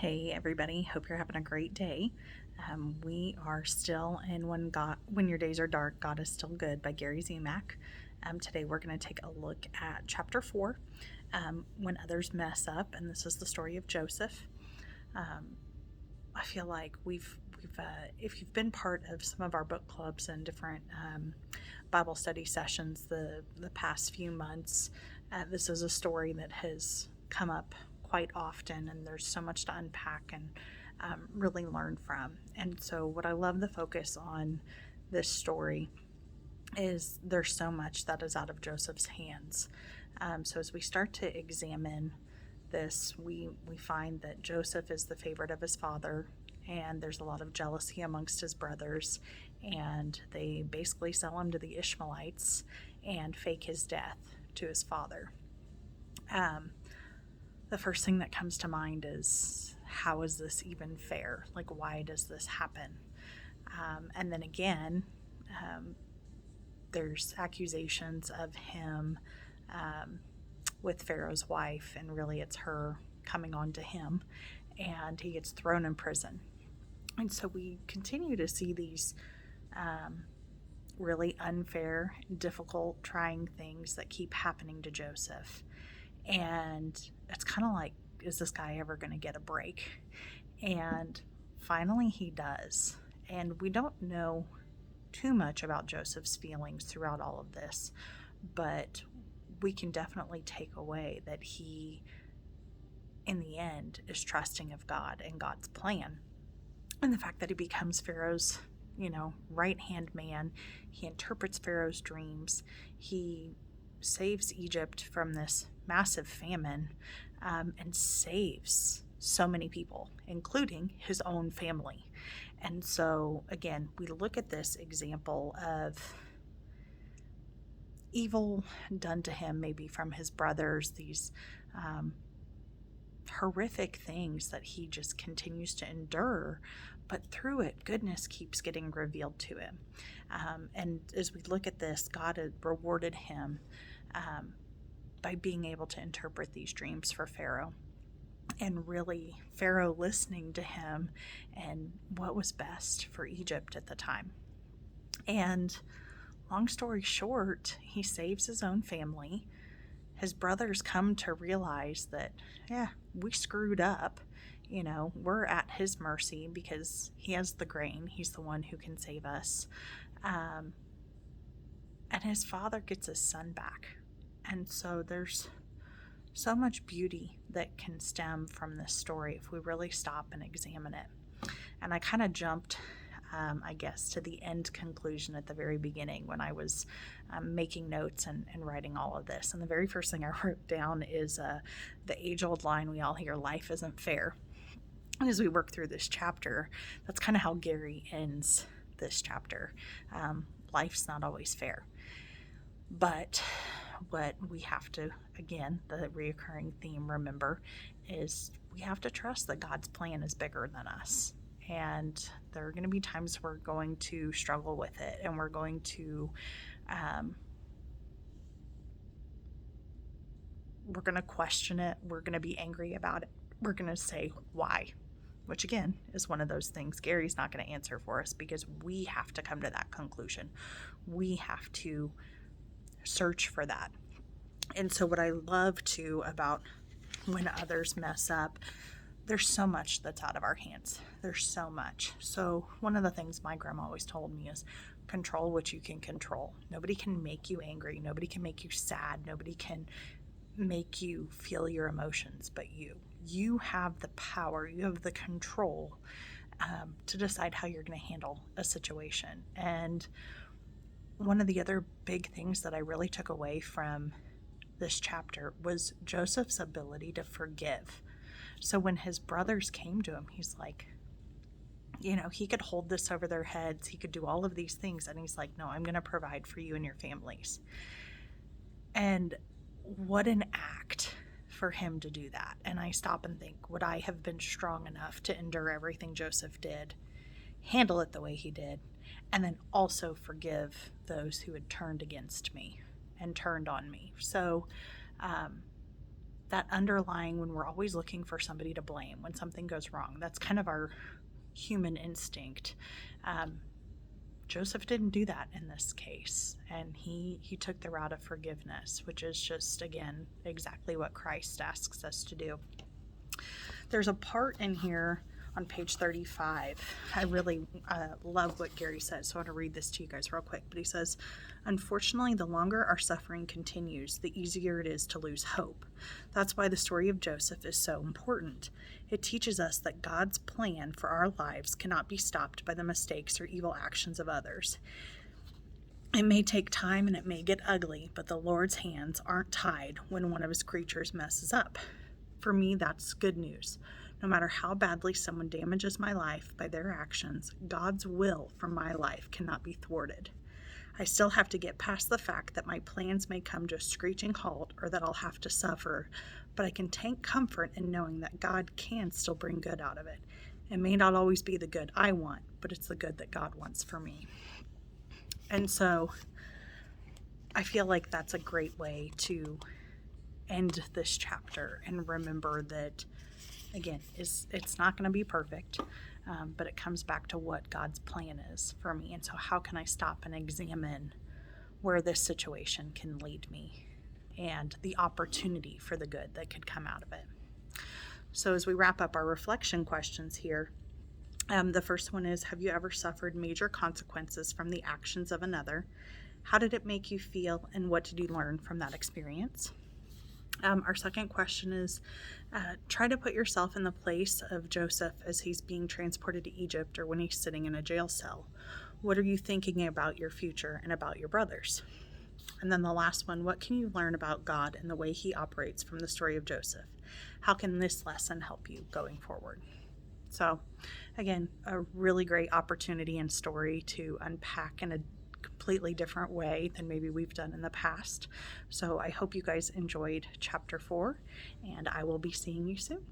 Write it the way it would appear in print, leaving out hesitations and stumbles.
Hey everybody, hope you're having a great day. We are still in When Your Days Are Dark, God is Still Good by Gary Zimak. Today we're going to take a look at chapter 4, When Others Mess Up, and this is the story of Joseph. I feel like if you've been part of some of our book clubs and different Bible study sessions the past few months, this is a story that has come up quite often, and there's so much to unpack and really learn from. And so what I love the focus on this story is there's so much that is out of Joseph's hands. So as we start to examine this, we find that Joseph is the favorite of his father, and there's a lot of jealousy amongst his brothers, and they basically sell him to the Ishmaelites and fake his death to his father. The first thing that comes to mind is, how is this even fair? Like, why does this happen? And then again, there's accusations of him with Pharaoh's wife, and really it's her coming on to him, and he gets thrown in prison. And so we continue to see these really unfair, difficult, trying things that keep happening to Joseph. And it's kind of like, is this guy ever going to get a break? And finally he does. And we don't know too much about Joseph's feelings throughout all of this, but we can definitely take away that he, in the end, is trusting of God and God's plan. And the fact that he becomes Pharaoh's, right-hand man, he interprets Pharaoh's dreams, he saves Egypt from this massive famine, and saves so many people, including his own family. And so, again, we look at this example of evil done to him, maybe from his brothers, these horrific things that he just continues to endure, but through it, goodness keeps getting revealed to him. And as we look at this, God had rewarded him by being able to interpret these dreams for Pharaoh, and really Pharaoh listening to him and what was best for Egypt at the time. And long story short, he saves his own family. His brothers come to realize that, we screwed up. We're at his mercy because he has the grain. He's the one who can save us. And his father gets his son back. And so there's so much beauty that can stem from this story if we really stop and examine it. And I kind of jumped, to the end conclusion at the very beginning when I was making notes and writing all of this. And the very first thing I wrote down is the age-old line we all hear, life isn't fair. And as we work through this chapter, that's kind of how Gary ends this chapter. Life's not always fair. But what we have to, again, the reoccurring theme, remember, is we have to trust that God's plan is bigger than us. And there are going to be times we're going to struggle with it, and we're going to question it. We're going to be angry about it. We're going to say, why? Which, again, is one of those things Gary's not going to answer for us, because we have to come to that conclusion. We have to search for that. And so what I love, too, about when others mess up, there's so much that's out of our hands. There's so much. So one of the things my grandma always told me is, control what you can control. Nobody can make you angry. Nobody can make you sad. Nobody can make you feel your emotions but you. You have the power. You have the control to decide how you're going to handle a situation. And one of the other big things that I really took away from this chapter was Joseph's ability to forgive. So when his brothers came to him, he's like, he could hold this over their heads. He could do all of these things. And he's like, no, I'm going to provide for you and your families. And what an act for him to do that. And I stop and think, would I have been strong enough to endure everything Joseph did, handle it the way he did, and then also forgive those who had turned against me and turned on me? So that underlying, when we're always looking for somebody to blame when something goes wrong, that's kind of our human instinct. Joseph didn't do that in this case, and he took the route of forgiveness, which is just, again, exactly what Christ asks us to do. There's a part in here on page 35. I really love what Gary says, so I want to read this to you guys real quick. But he says, unfortunately, the longer our suffering continues, the easier it is to lose hope. That's why the story of Joseph is so important. It teaches us that God's plan for our lives cannot be stopped by the mistakes or evil actions of others. It may take time and it may get ugly, but the Lord's hands aren't tied when one of his creatures messes up. For me, that's good news. No matter how badly someone damages my life by their actions, God's will for my life cannot be thwarted. I still have to get past the fact that my plans may come to a screeching halt or that I'll have to suffer, but I can take comfort in knowing that God can still bring good out of it. It may not always be the good I want, but it's the good that God wants for me. And so I feel like that's a great way to end this chapter and remember that, again, it's not going to be perfect, but it comes back to what God's plan is for me. And so how can I stop and examine where this situation can lead me and the opportunity for the good that could come out of it? So as we wrap up our reflection questions here, the first one is, have you ever suffered major consequences from the actions of another? How did it make you feel, and what did you learn from that experience? Our second question is, try to put yourself in the place of Joseph as he's being transported to Egypt or when he's sitting in a jail cell. What are you thinking about your future and about your brothers? And then the last one, what can you learn about God and the way he operates from the story of Joseph? How can this lesson help you going forward? So, again, a really great opportunity and story to unpack in a completely different way than maybe we've done in the past. So I hope you guys enjoyed chapter 4, and I will be seeing you soon.